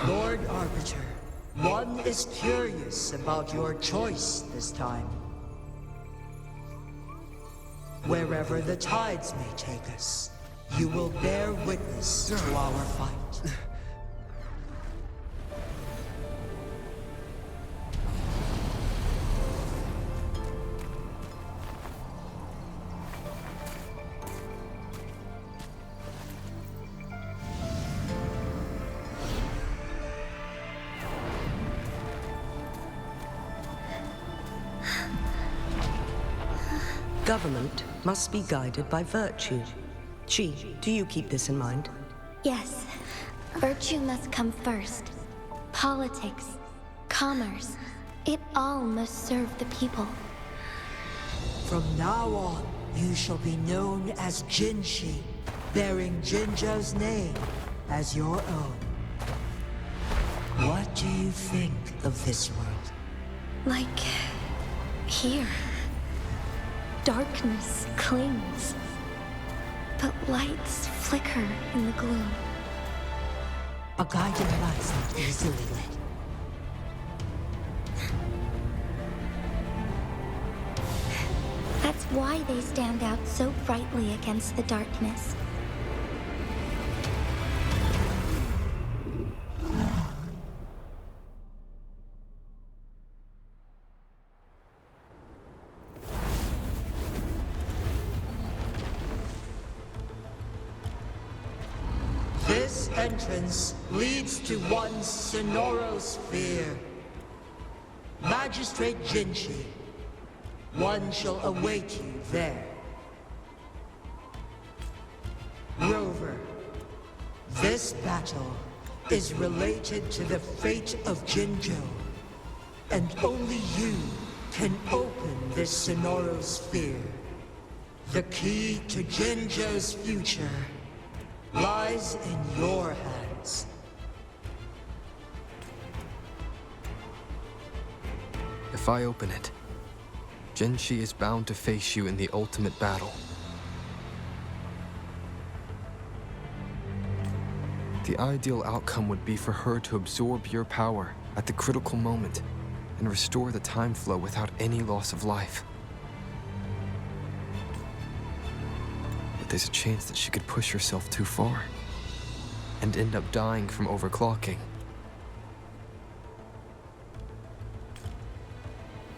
Lord Arbiter, one is curious about your choice this time. Wherever the tides may take us, you will bear witness to our fight. Government must be guided by virtue. Chi, do you keep this in mind? Yes. Virtue must come first. Politics, commerce, it all must serve the people. From now on, you shall be known as Jinhsi, bearing Jinzhou's name as your own. What do you think of this world? Like... here. Darkness clings, but lights flicker in the gloom. A guiding light's not easily lit. That's why they stand out so brightly against the darkness. This entrance leads to one Sonorosphere. Magistrate Jinhsi, one shall await you there. Rover, this battle is related to the fate of Jinzhou, and only you can open this Sonorosphere. The key to Jinzhou's future lies in your hands. If I open it, Jinhsi is bound to face you in the ultimate battle. The ideal outcome would be for her to absorb your power at the critical moment and restore the time flow without any loss of life. But there's a chance that she could push herself too far and end up dying from overclocking.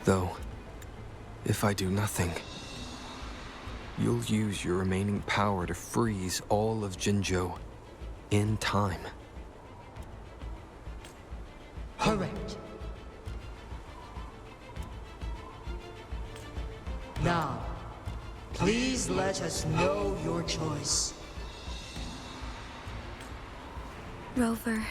Though, if I do nothing, you'll use your remaining power to freeze all of Jinzhou in time. Correct. Now, please let us know your choice. Rover.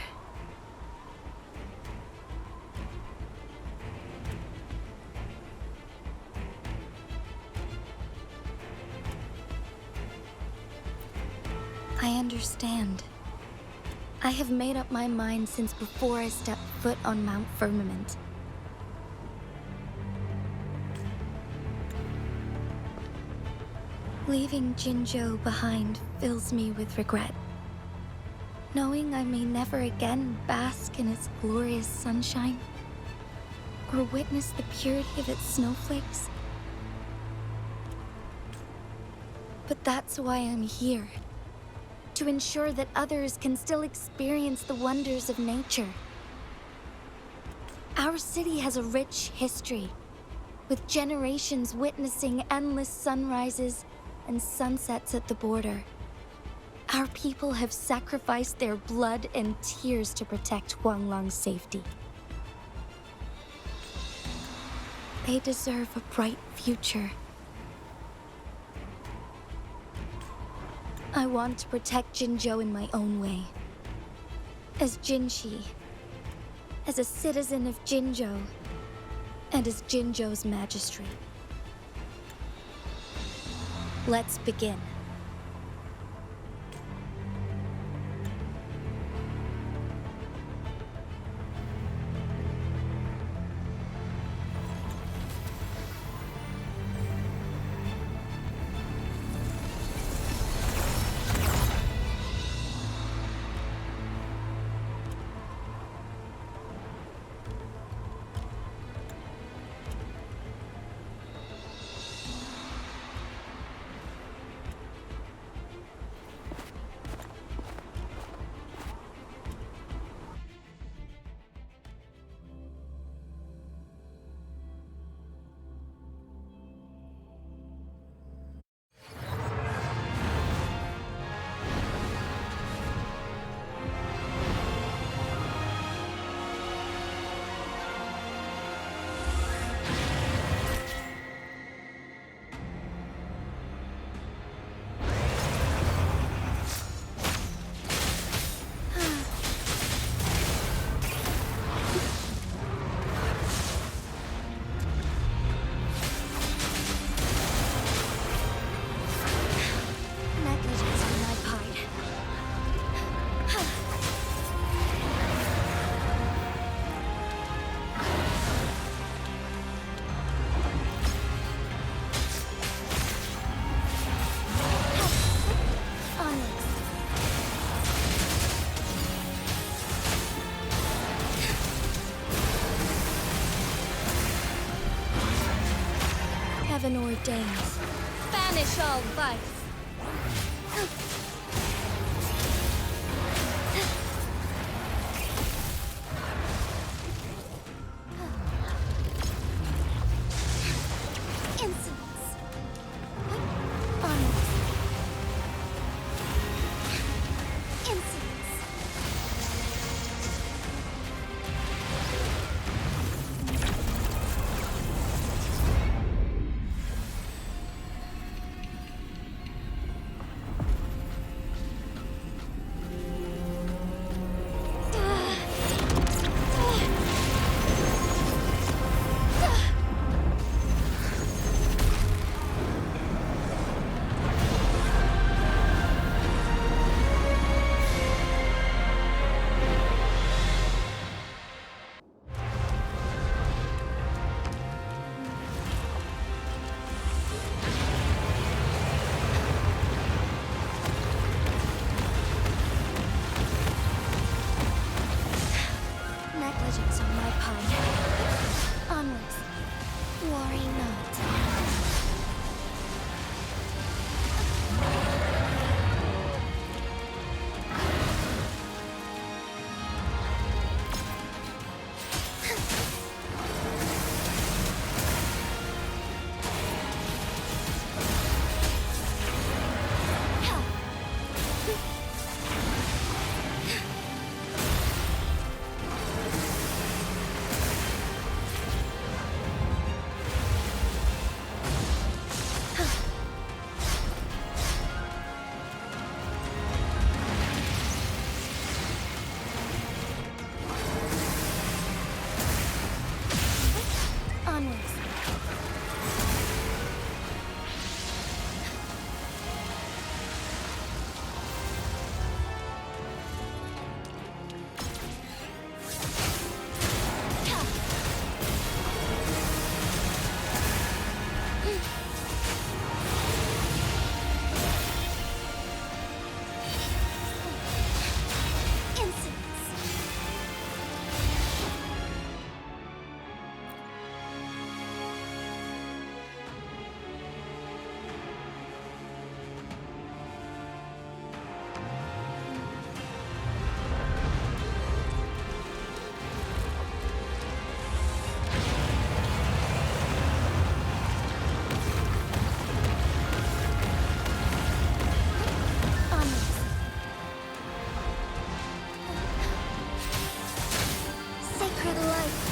I understand. I have made up my mind since before I stepped foot on Mount Firmament. Leaving Jinzhou behind fills me with regret. Knowing I may never again bask in its glorious sunshine, or witness the purity of its snowflakes. But that's why I'm here. To ensure that others can still experience the wonders of nature. Our city has a rich history, with generations witnessing endless sunrises and sunsets at the border. Our people have sacrificed their blood and tears to protect Huanglang's safety. They deserve a bright future. I want to protect Jinzhou in my own way. As Jinhsi, as a citizen of Jinzhou, and as Jinzhou's magistrate. Let's begin. Heaven ordains. Banish all vice. Insolence. Honors. Insolence. Negligence on my part. Onwards. Worry not. Onwards. Sacred life.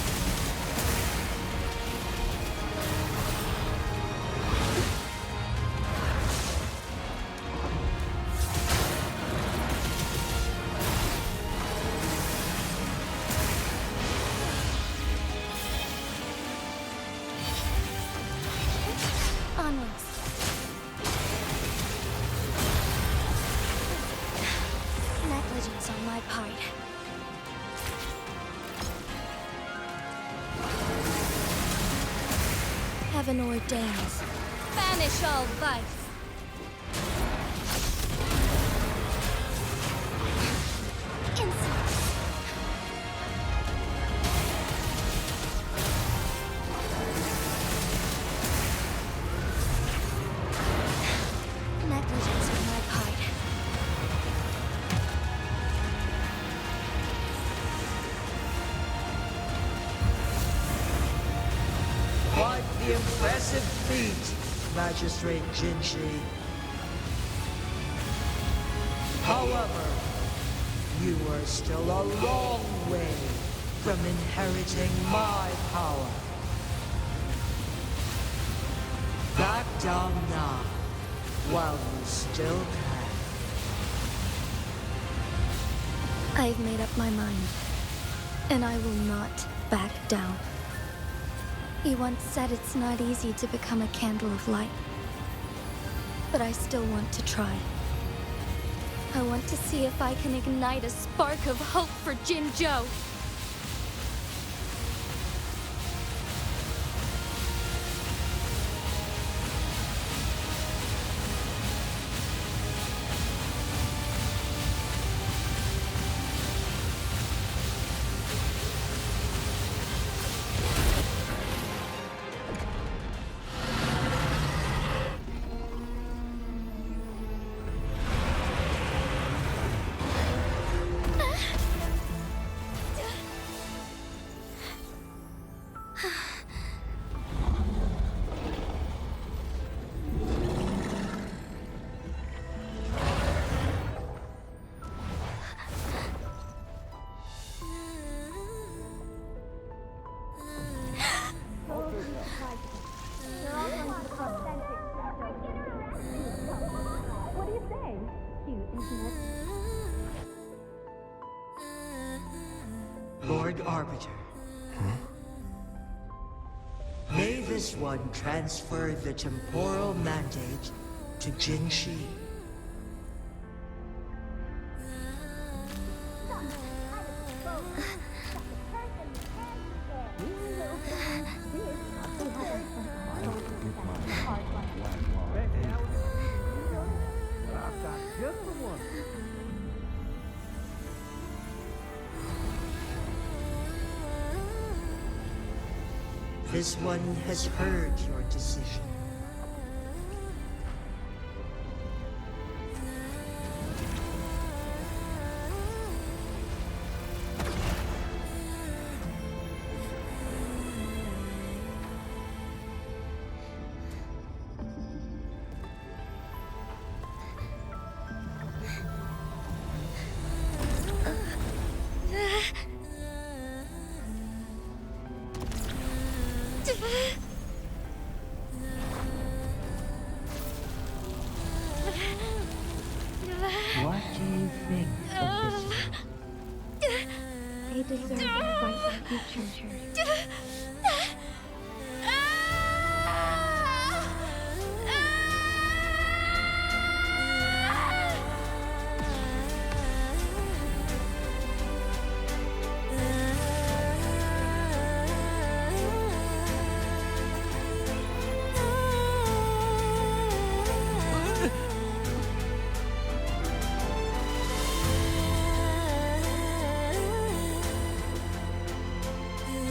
Onwards. Negligence on my part. Heaven ordains. Banish all vice. Insolence. Negligence on my part. Quite the impressive feat, Magistrate Jinhsi. However, you are still a long way from inheriting my power. Back down now, while you still can. I've made up my mind, and I will not back down. You once said it's not easy to become a candle of light. But I still want to try. I want to see if I can ignite a spark of hope for Jinzhou. cute, isn't it? Lord Arbiter. May this one transfer the temporal mandate to Jinhsi. This one has heard your decision. What do you think of this? They deserve a bright future.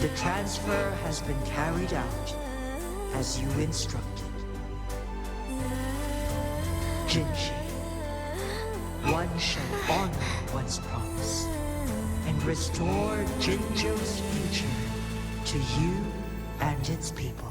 The transfer has been carried out as you instructed. Jinhsi, one shall honor one's promise and restore Jinzhou's future to you and its people.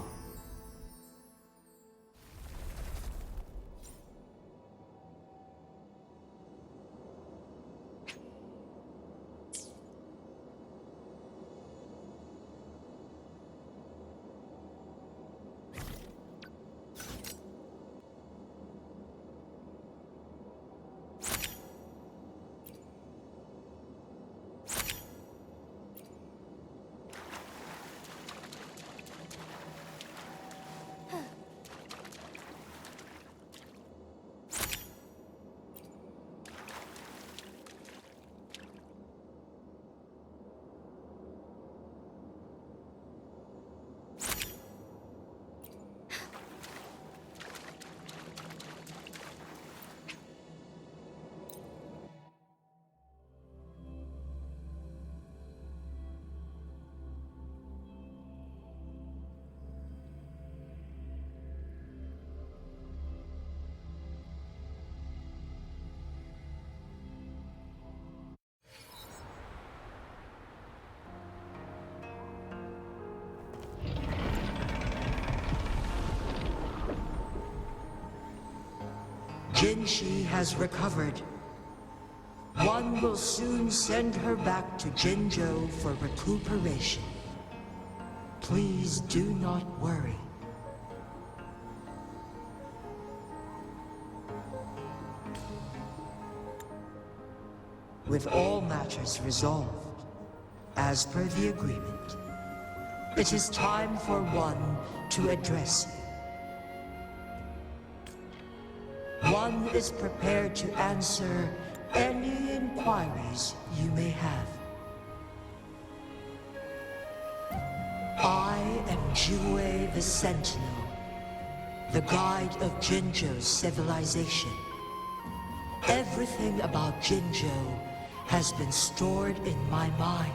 Jinhsi has recovered. One will soon send her back to Jinzhou for recuperation. Please do not worry. With all matters resolved, as per the agreement, it is time for one to address you. One is prepared to answer any inquiries you may have. I am Jue the Sentinel, the guide of Jinzhou's civilization. Everything about Jinzhou has been stored in my mind.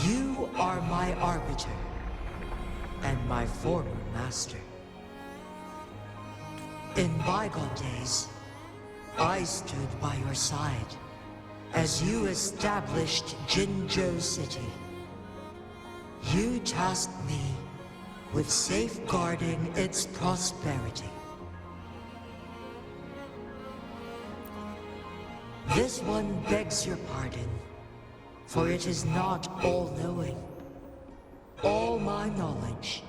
You are my arbiter and my former master. In bygone days, I stood by your side as you established Jinzhou City. You tasked me with safeguarding its prosperity. This one begs your pardon, for it is not all-knowing. All my knowledge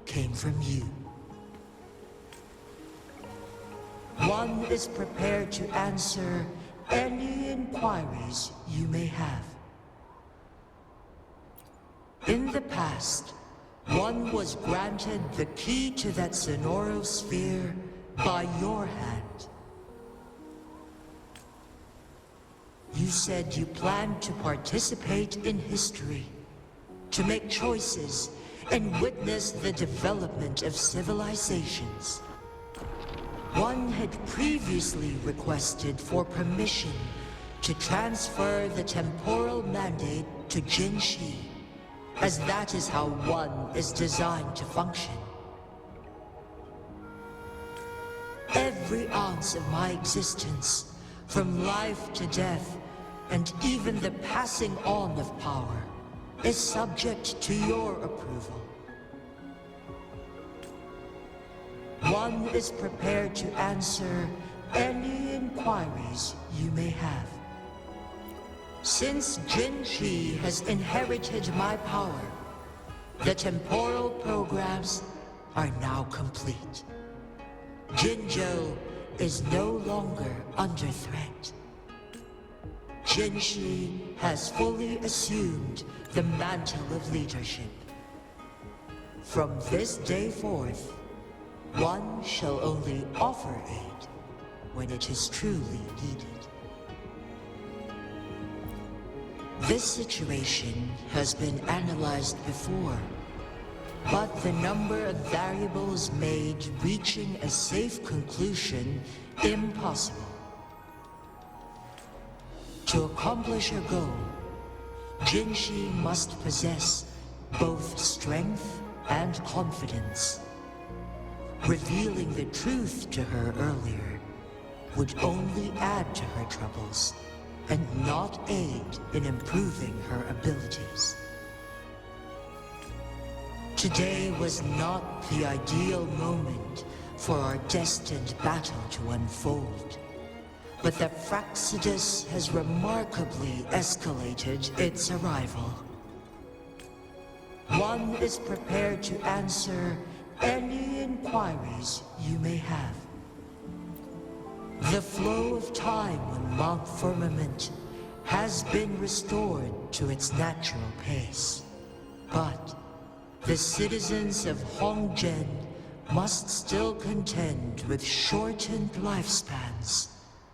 came from you. One is prepared to answer any inquiries you may have. In the past, one was granted the key to that Sonoro sphere by your hand. You said you planned to participate in history, to make choices and witness the development of civilizations. One had previously requested for permission to transfer the temporal mandate to Jinhsi, as that is how one is designed to function. Every ounce of my existence, from life to death, and even the passing on of power, is subject to your approval. One is prepared to answer any inquiries you may have. Since Jinhsi has inherited my power, the temporal programs are now complete. Jinzhou is no longer under threat. Jinhsi has fully assumed the mantle of leadership. From this day forth, one shall only offer aid when it is truly needed. This situation has been analyzed before, but the number of variables made reaching a safe conclusion impossible. To accomplish her goal, Jinhsi must possess both strength and confidence. Revealing the truth to her earlier would only add to her troubles and not aid in improving her abilities. Today was not the ideal moment for our destined battle to unfold, but the Fraxidus has remarkably escalated its arrival. One is prepared to answer any inquiries you may have. The flow of time on Mount Firmament has been restored to its natural pace, but the citizens of Hongzhen must still contend with shortened lifespans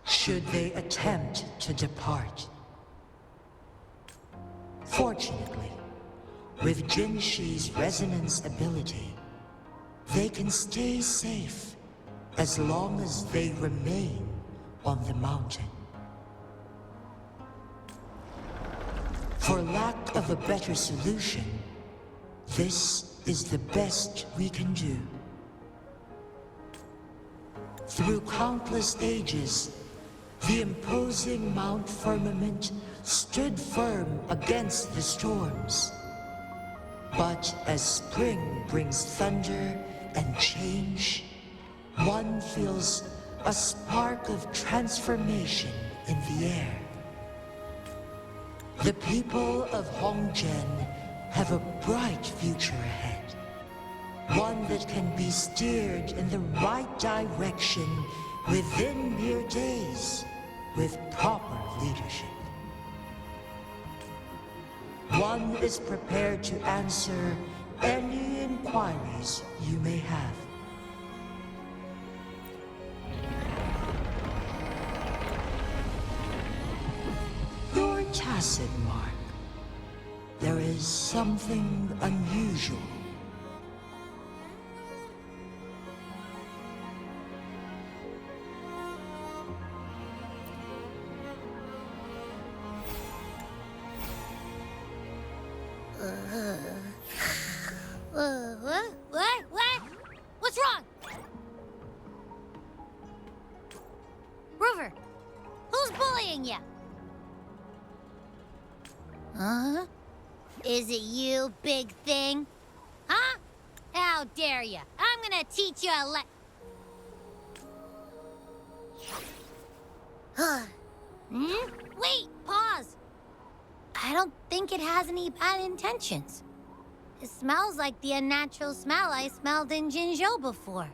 should they attempt to depart. Fortunately, with Jinhsi's resonance ability, they can stay safe as long as they remain on the mountain. For lack of a better solution, this is the best we can do. Through countless ages, the imposing Mount Firmament stood firm against the storms. But as spring brings thunder and change, one feels a spark of transformation in the air. The people of Hongzhen have a bright future ahead. One that can be steered in the right direction within mere days with proper leadership. One is prepared to answer any inquiries you may have. You're tacit, Mark. There is something unusual. What? What's wrong? Rover, who's bullying you? Huh? Is it you, big thing? Huh? How dare you? I'm gonna teach you a Wait, pause. I don't think it has any bad intentions. It smells like the unnatural smell I smelled in Jinzhou before.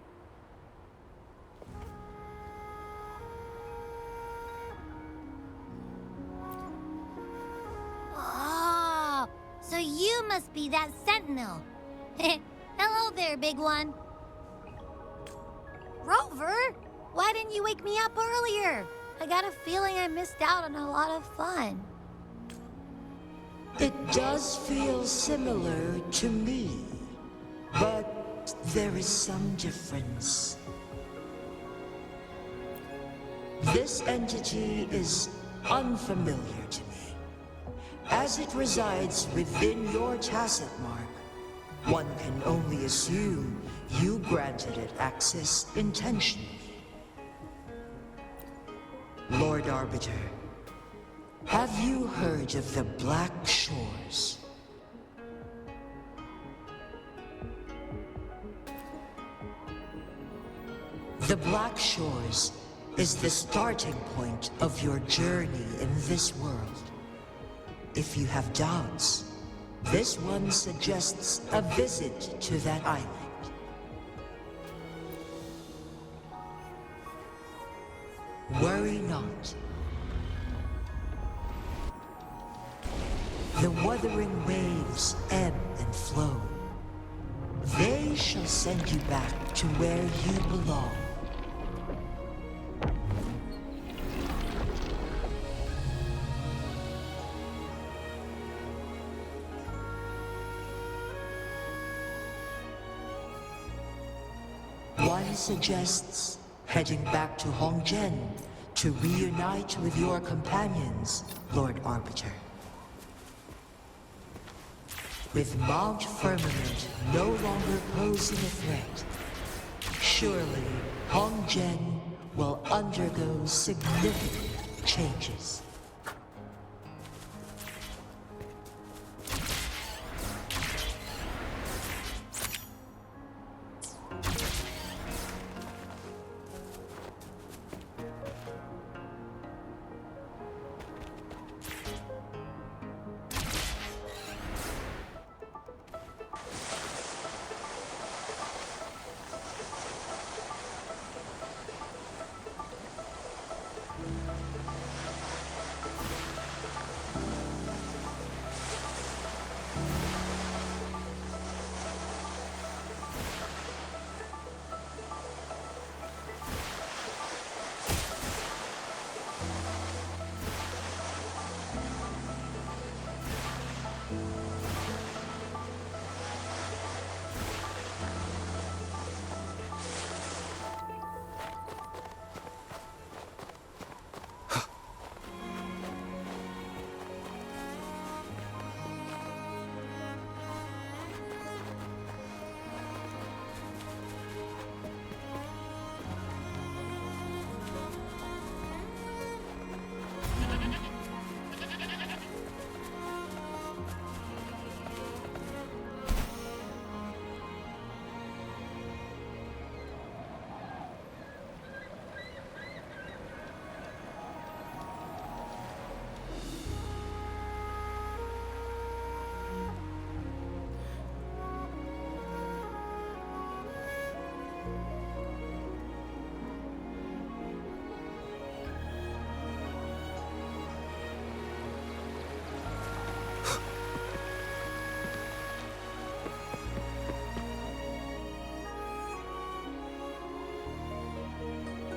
So you must be that sentinel. Hello there, big one. Rover, why didn't you wake me up earlier? I got a feeling I missed out on a lot of fun. It does feel similar to me, but there is some difference. This entity is unfamiliar to me. As it resides within your tacit mark, one can only assume you granted it access intentionally. Lord Arbiter, have you heard of the Black Shores? The Black Shores is the starting point of your journey in this world. If you have doubts, this one suggests a visit to that island. Worry not. The wuthering waves ebb and flow. They shall send you back to where you belong. One suggests heading back to Hongzhen to reunite with your companions, Lord Arbiter. With Mount Firmament no longer posing a threat, surely Hongzhen will undergo significant changes.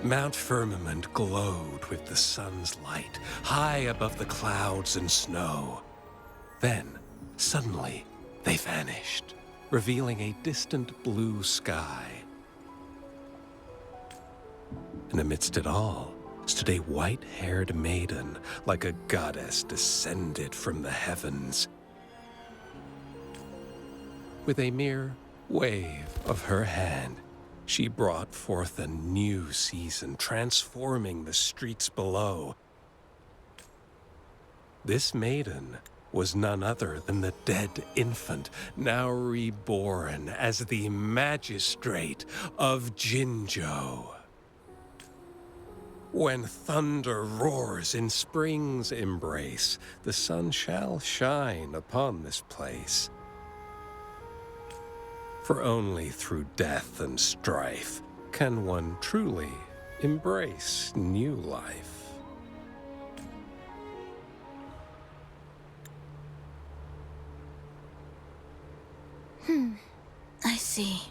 Mount Firmament glowed with the sun's light, high above the clouds and snow. Then, suddenly, they vanished, revealing a distant blue sky. And amidst it all stood a white-haired maiden, like a goddess descended from the heavens. With a mere wave of her hand, she brought forth a new season, transforming the streets below. This maiden was none other than the dead infant, now reborn as the magistrate of Jinzhou. When thunder roars in spring's embrace, the sun shall shine upon this place. For only through death and strife can one truly embrace new life. I see.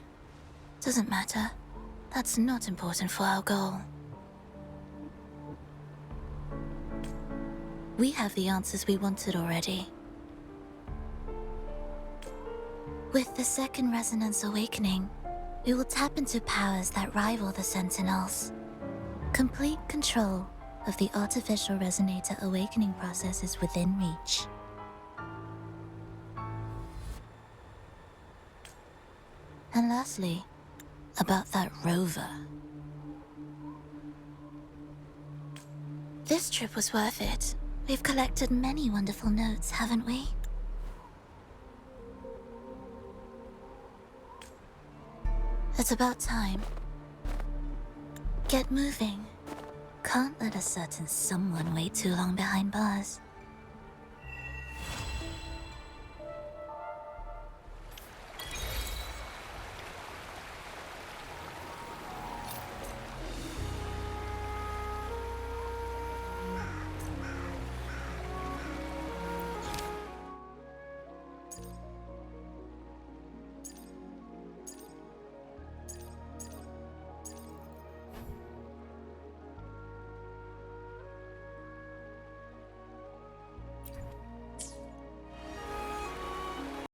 Doesn't matter. That's not important for our goal. We have the answers we wanted already. With the second resonance awakening, we will tap into powers that rival the Sentinels. Complete control of the artificial resonator awakening process is within reach. And lastly, about that rover. This trip was worth it. We've collected many wonderful notes, haven't we? It's about time. Get moving. Can't let a certain someone wait too long behind bars.